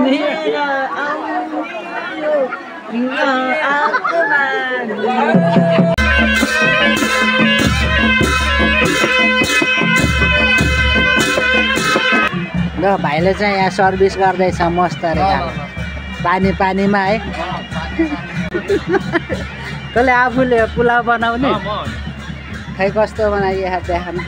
ल भाइले चाहिँ यहाँ सर्भिस गर्दैछ मस्त रे पानी पानीमा है कसले आफूले पुलाउ बनाउने खै कस्तो बनाइए देखान्छ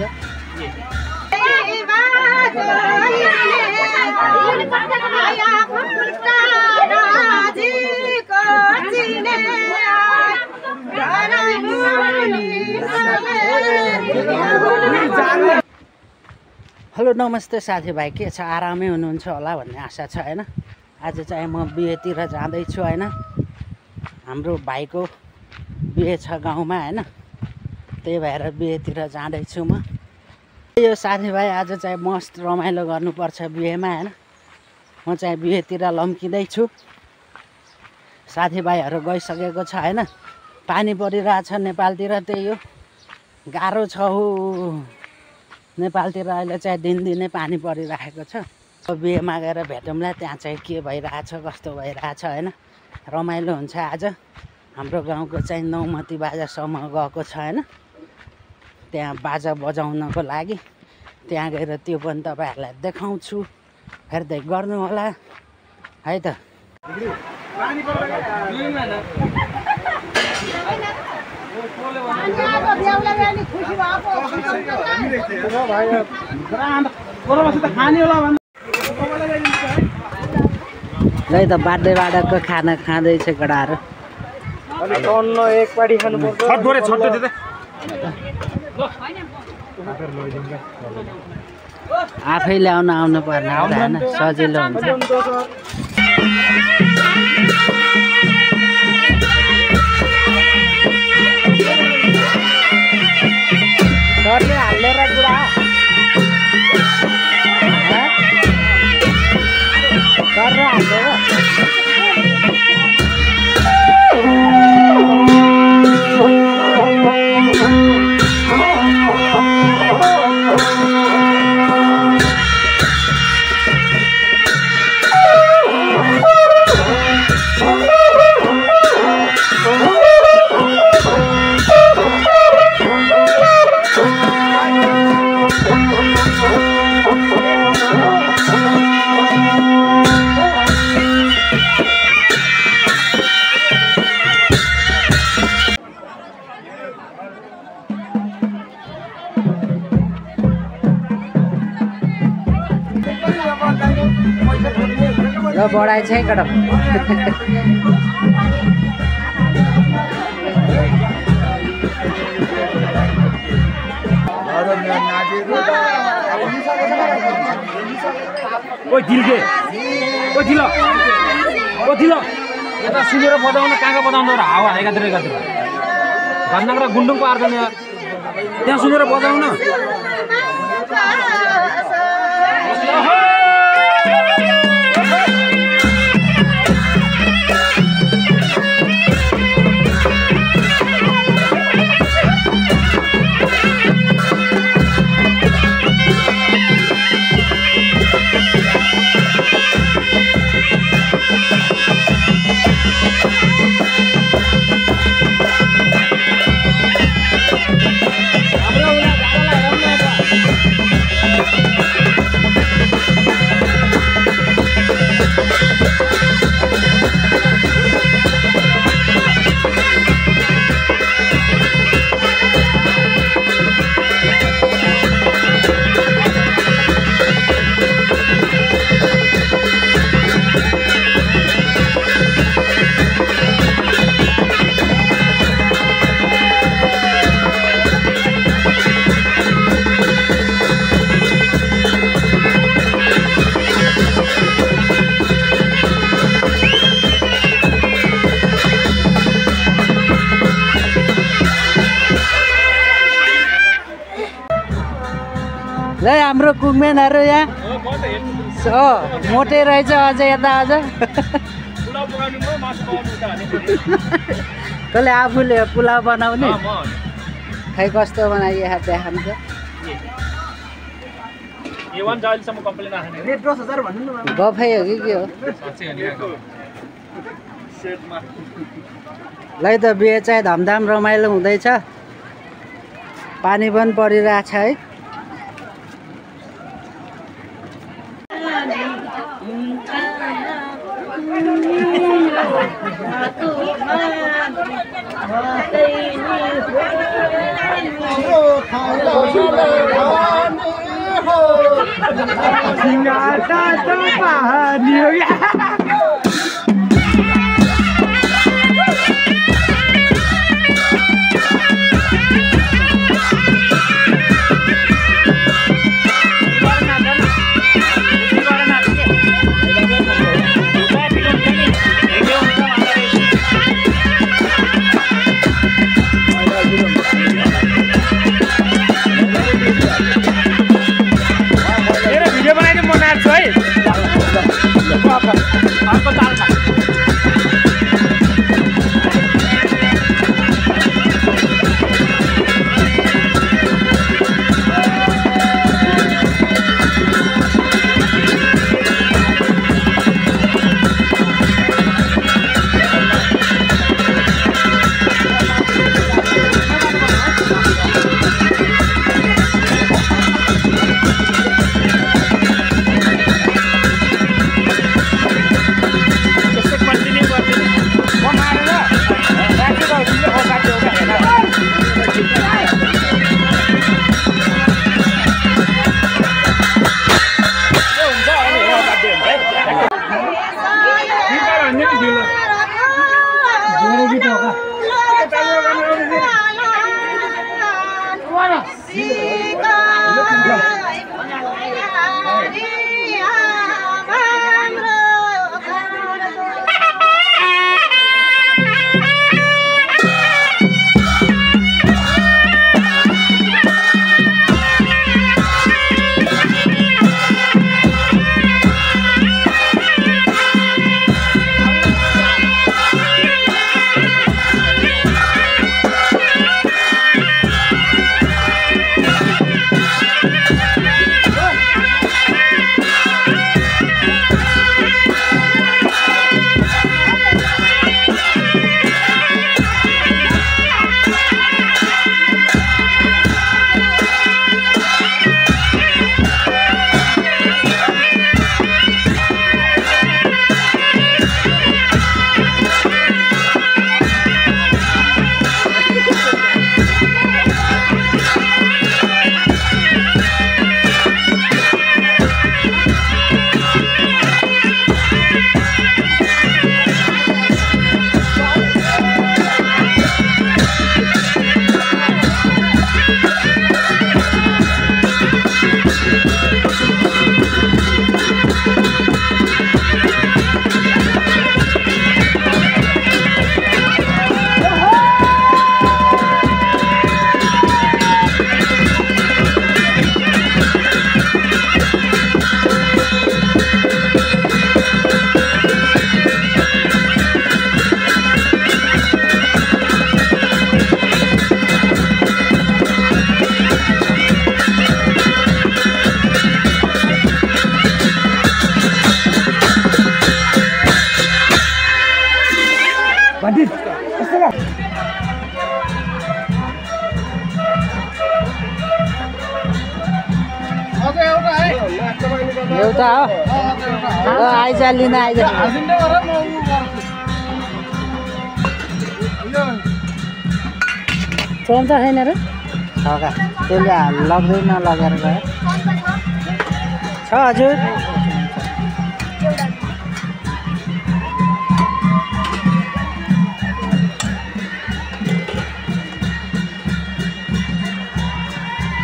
हेलो नमस्ते साथीभाइ के छ आरामै हुनुहुन्छ होला भन्ने आशा छ हैन आज चाहिँ म बिहेतिर जाँदैछु हैन हाम्रो भाइको बिहे छ गाउँमा हैन त्यही भएर बिहेतिर जाँदैछु म यो साथीभाइ आज चाहिँ मस्त रमाइलो गर्नुपर्छ बिहेमा हैन म चाहिँ बिहेतिर लम्किँदैछु साथीभाइहरू गइसकेको छ हैन पानी परिरहेछ नेपालतिर त्यही हो गाह्रो छ हो नेपालतिर अहिले चाहिँ दिनदिनै पानी परिरहेको छ बिहेमा गएर भेटौँला त्यहाँ चाहिँ के भइरहेछ कस्तो भइरहेछ हैन रमाइलो हुन्छ आज हाम्रो गाउँको चाहिँ नौमती बाजासम्म गएको छ हैन त्यहाँ बाजा बजाउनको लागि त्यहाँ गएर त्यो पनि तपाईहरुलाई देखाउँछु हेर्दै गर्नु होला है त ल त बाड्दै बाडाको खाना खाँदैछ केटाहरू आफै ल्याउन आउनु पर्ने होइन सजिलो हुन्छ सरले हालेर पुरा सर हालेर बढाइ छ केटा ओइ दिलके ओइ दिल यता सुनेर बजाउन कहाँ बजाउन र हावा एकातिर भन्दा र गुन्डुङको आर्दैन त्यहाँ सुनेर बजाउन ल हाम्रो कुकमेनहरु यहाँ मोटे रहेछ अझ यता अझ कसले आफूले पुलाउ बनाउने खै कस्तो बनाइए देखान्छ A1 चाहिँ अहिलेसम्म कम्प्लेन आएन गफै हो कि के हो लै त बिहे चाहिँ धमधाम रमाइलो हुँदैछ पानी पनि परिरहेछ है एउटा हो आइज लिन आइज चल्छ छैन र छका त्यसले लग्दैन लगेर गयो छ हजुर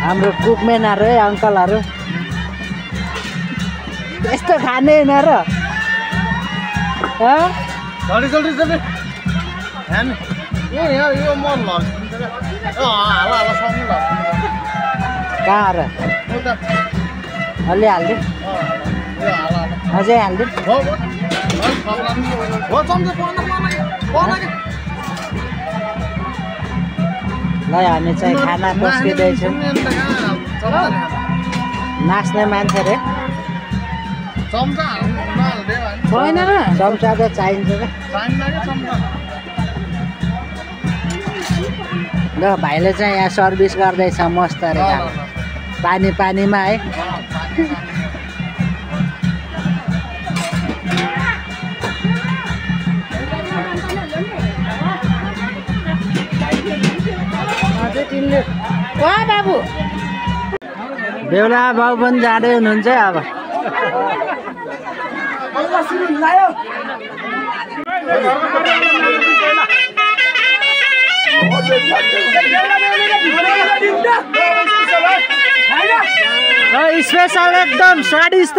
हाम्रो कुकमेनहरु है अंकलहरु यस्तो खाने न र जल्दी हामी यो मन हाला सक्नु ल कहाँ र अलि हाल्दे अझै हाल्दे ल हामी चाहिँ खाना पस्किँदैछौँ नाच्ने मान्छे रे चम्चा नहाल्दियो भने छैन र चम्चा त चाहिन्छ र चाहिँदैन क्या चम्चा ल भाइले चाहिँ यहाँ सर्भिस गर्दैछ मस्त रे पानी पानीमा है वा बाबु बेहुला बाबु पनि जाँदै हुनुहुन्छ अब स्पेसल एकदम स्वादिष्ट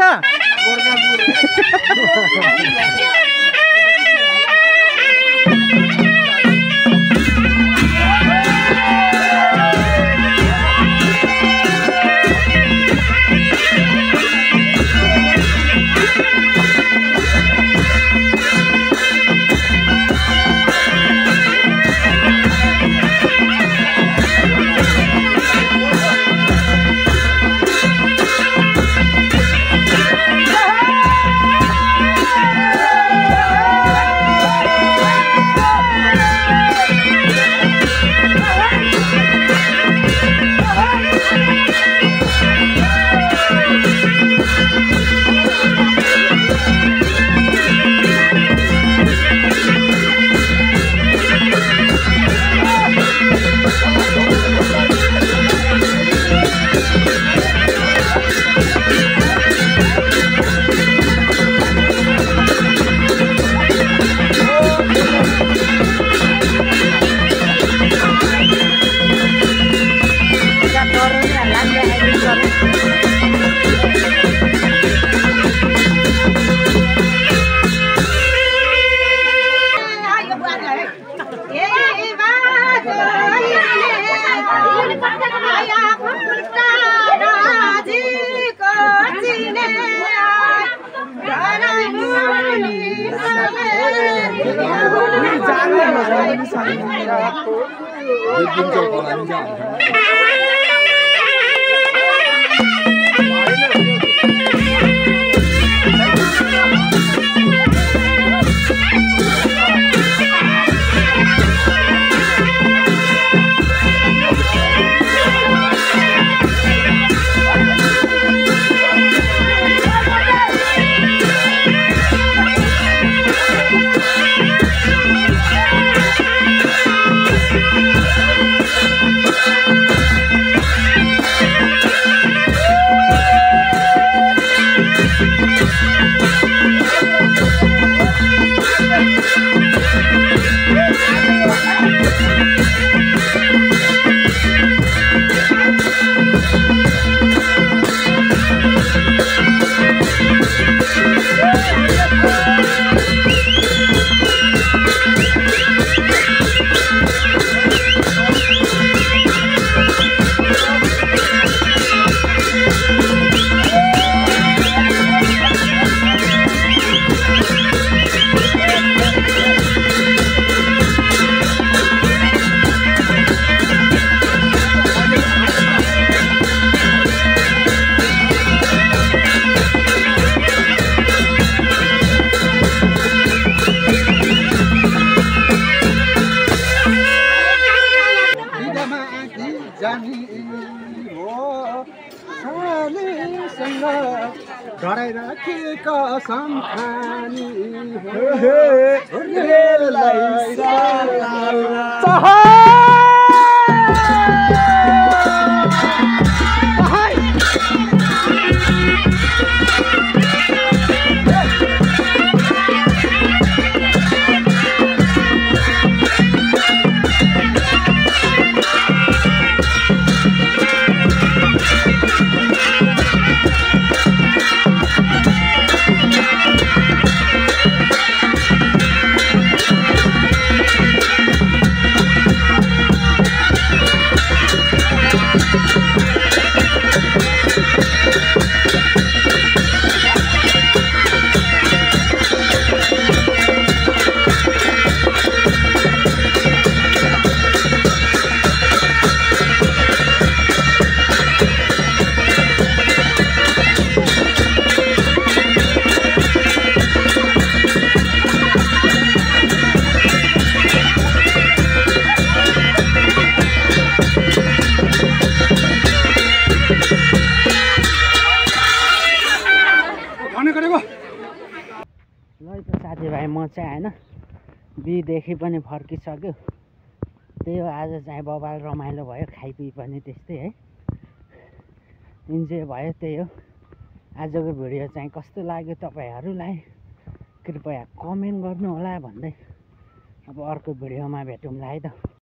भएँ म चाहिँ होइन बीदेखि पनि फर्किसक्यो त्यही हो आज चाहिँ बबाल रमाइलो भयो खाइपिई पनि त्यस्तै है इन्जोय भयो त्यही हो आजको भिडियो चाहिँ कस्तो लाग्यो तपाईँहरूलाई कृपया कमेन्ट गर्नु होला भन्दै अब अर्को भिडियोमा भेटौँला है त।